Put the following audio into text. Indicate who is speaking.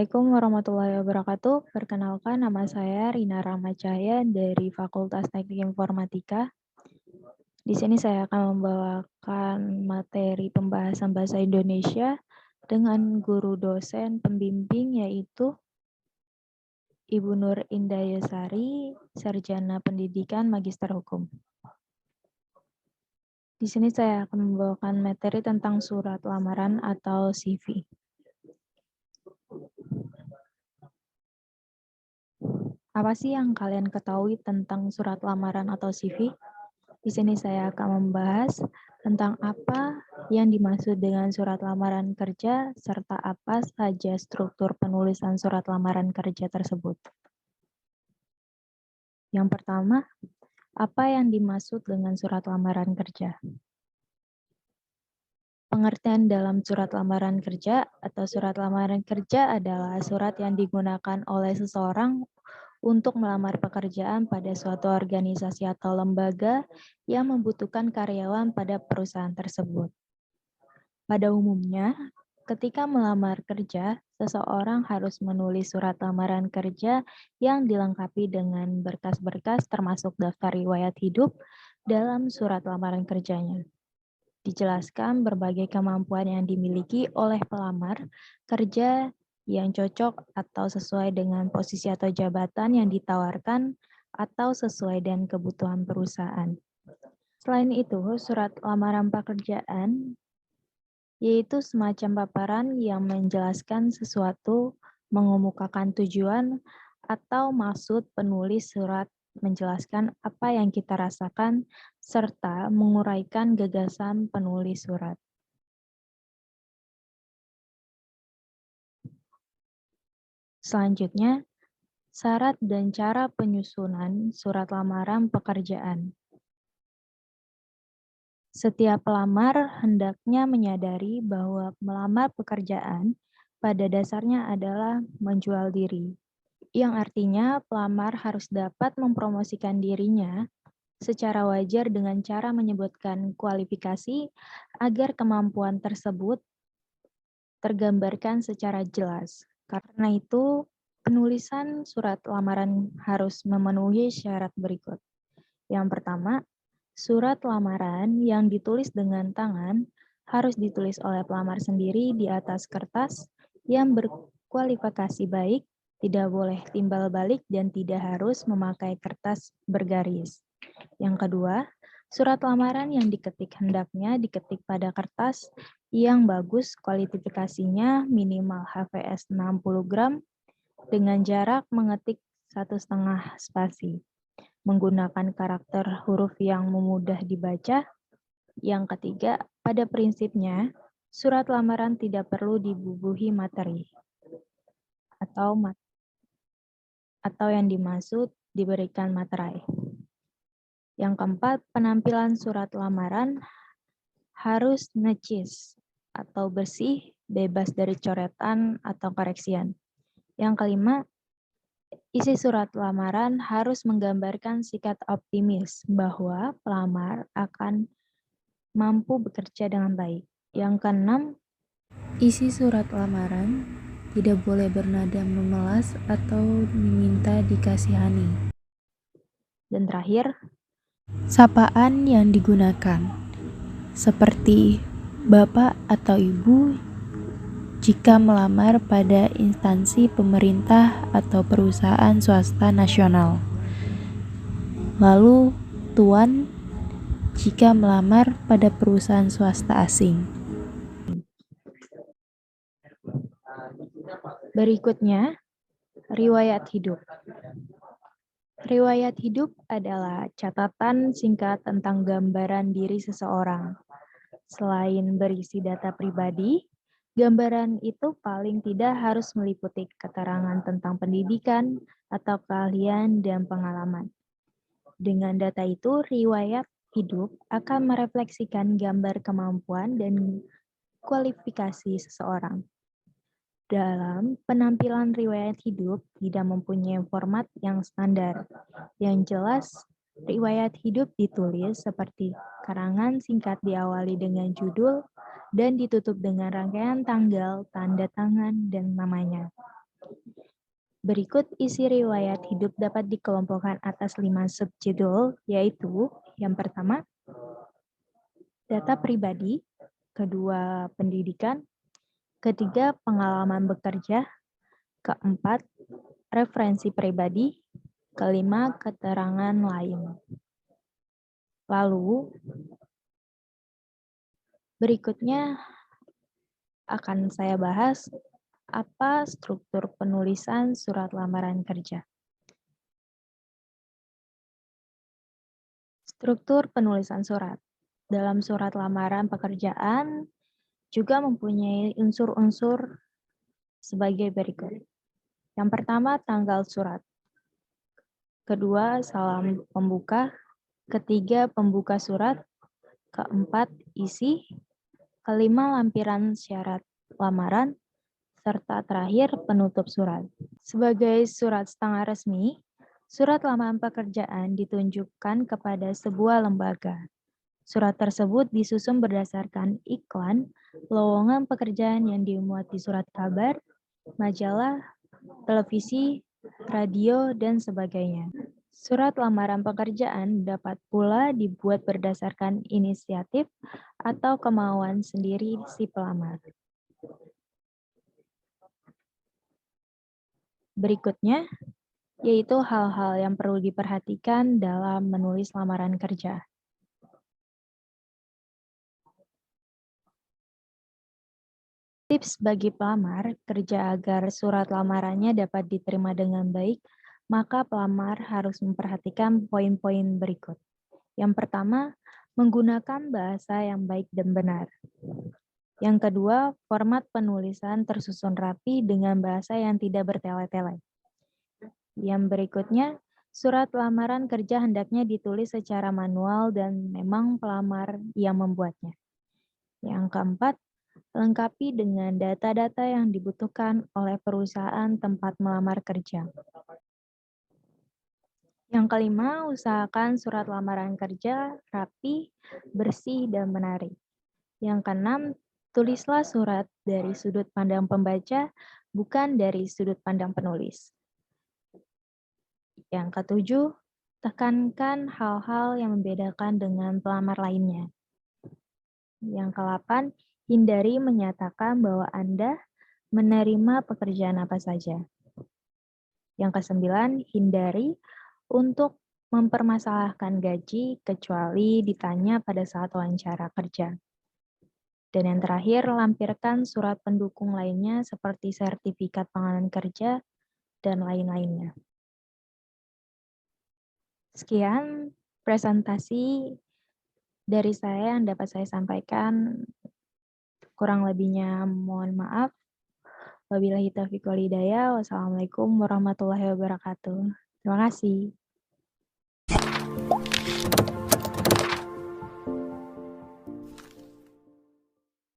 Speaker 1: Assalamualaikum warahmatullahi wabarakatuh. Perkenalkan, nama saya Rina Ramacaya dari Fakultas Teknik Informatika. Di sini saya akan membawakan materi pembahasan bahasa Indonesia dengan guru dosen pembimbing yaitu Ibu Nur Indayasari, Sarjana Pendidikan Magister Hukum. Di sini saya akan membawakan materi tentang surat lamaran atau CV. Apa sih yang kalian ketahui tentang surat lamaran atau CV? Di sini saya akan membahas tentang apa yang dimaksud dengan surat lamaran kerja, serta apa saja struktur penulisan surat lamaran kerja tersebut. Yang pertama, apa yang dimaksud dengan surat lamaran kerja? Pengertian dalam surat lamaran kerja atau surat lamaran kerja adalah surat yang digunakan oleh seseorang untuk melamar pekerjaan pada suatu organisasi atau lembaga yang membutuhkan karyawan pada perusahaan tersebut. Pada umumnya, ketika melamar kerja, seseorang harus menulis surat lamaran kerja yang dilengkapi dengan berkas-berkas termasuk daftar riwayat hidup dalam surat lamaran kerjanya. Dijelaskan berbagai kemampuan yang dimiliki oleh pelamar kerja yang cocok atau sesuai dengan posisi atau jabatan yang ditawarkan atau sesuai dengan kebutuhan perusahaan. Selain itu, surat lamaran pekerjaan yaitu semacam paparan yang menjelaskan sesuatu, mengemukakan tujuan atau maksud penulis surat, menjelaskan apa yang kita rasakan, serta menguraikan gagasan penulis surat. Selanjutnya, syarat dan cara penyusunan surat lamaran pekerjaan. Setiap pelamar hendaknya menyadari bahwa melamar pekerjaan pada dasarnya adalah menjual diri, yang artinya pelamar harus dapat mempromosikan dirinya secara wajar dengan cara menyebutkan kualifikasi agar kemampuan tersebut tergambarkan secara jelas. Karena itu, penulisan surat lamaran harus memenuhi syarat berikut. Yang pertama, surat lamaran yang ditulis dengan tangan harus ditulis oleh pelamar sendiri di atas kertas yang berkualifikasi baik, tidak boleh timbal balik, dan tidak harus memakai kertas bergaris. Yang kedua, surat lamaran yang diketik hendaknya diketik pada kertas yang bagus, kualifikasinya minimal HVS 60 gram dengan jarak mengetik 1,5 spasi, menggunakan karakter huruf yang mudah dibaca. Yang ketiga, pada prinsipnya, surat lamaran tidak perlu dibubuhi materi atau yang dimaksud diberikan materai. Yang keempat, penampilan surat lamaran harus necis atau bersih, bebas dari coretan atau koreksian. Yang kelima, isi surat lamaran harus menggambarkan sikap optimis bahwa pelamar akan mampu bekerja dengan baik. Yang keenam, isi surat lamaran tidak boleh bernada memelas atau diminta dikasihani. Dan terakhir, sapaan yang digunakan, seperti Bapak atau Ibu jika melamar pada instansi pemerintah atau perusahaan swasta nasional. Lalu, Tuan jika melamar pada perusahaan swasta asing. Berikutnya, riwayat hidup. Riwayat hidup adalah catatan singkat tentang gambaran diri seseorang. Selain berisi data pribadi, gambaran itu paling tidak harus meliputi keterangan tentang pendidikan atau keahlian dan pengalaman. Dengan data itu, riwayat hidup akan merefleksikan gambar kemampuan dan kualifikasi seseorang. Dalam penampilan riwayat hidup tidak mempunyai format yang standar. Yang jelas, riwayat hidup ditulis seperti karangan singkat diawali dengan judul dan ditutup dengan rangkaian tanggal, tanda tangan, dan namanya. Berikut isi riwayat hidup dapat dikelompokkan atas 5 subjudul, yaitu yang pertama, data pribadi, kedua, pendidikan, ketiga, pengalaman bekerja, keempat, referensi pribadi, kelima, keterangan lain. Lalu, berikutnya akan saya bahas apa struktur penulisan surat lamaran kerja. Struktur penulisan surat. Dalam surat lamaran pekerjaan juga mempunyai unsur-unsur sebagai berikut. Yang pertama, tanggal surat. Kedua, salam pembuka. Ketiga, pembuka surat. Keempat, isi. Kelima, lampiran syarat lamaran. Serta terakhir, penutup surat. Sebagai surat setengah resmi, surat lamaran pekerjaan ditunjukkan kepada sebuah lembaga. Surat tersebut disusun berdasarkan iklan, lowongan pekerjaan yang dimuat di surat kabar, majalah, televisi, radio, dan sebagainya. Surat lamaran pekerjaan dapat pula dibuat berdasarkan inisiatif atau kemauan sendiri si pelamar. Berikutnya, yaitu hal-hal yang perlu diperhatikan dalam menulis lamaran kerja. Tips bagi pelamar kerja agar surat lamarannya dapat diterima dengan baik, maka pelamar harus memperhatikan poin-poin berikut. Yang pertama, menggunakan bahasa yang baik dan benar. Yang kedua, format penulisan tersusun rapi dengan bahasa yang tidak bertele-tele. Yang berikutnya, surat lamaran kerja hendaknya ditulis secara manual dan memang pelamar yang membuatnya. Yang keempat, lengkapi dengan data-data yang dibutuhkan oleh perusahaan tempat melamar kerja. Yang kelima, usahakan surat lamaran kerja rapi, bersih, dan menarik. Yang keenam, tulislah surat dari sudut pandang pembaca, bukan dari sudut pandang penulis. Yang ketujuh, tekankan hal-hal yang membedakan dengan pelamar lainnya. Yang ke-8, hindari menyatakan bahwa Anda menerima pekerjaan apa saja. Yang ke-9, hindari untuk mempermasalahkan gaji kecuali ditanya pada saat wawancara kerja. Dan yang terakhir, lampirkan surat pendukung lainnya seperti sertifikat pengalaman kerja dan lain-lainnya. Sekian presentasi dari saya yang dapat saya sampaikan. Kurang lebihnya mohon maaf. Wabillahi taufiq wal hidayah. Wassalamualaikum warahmatullahi wabarakatuh. Terima kasih.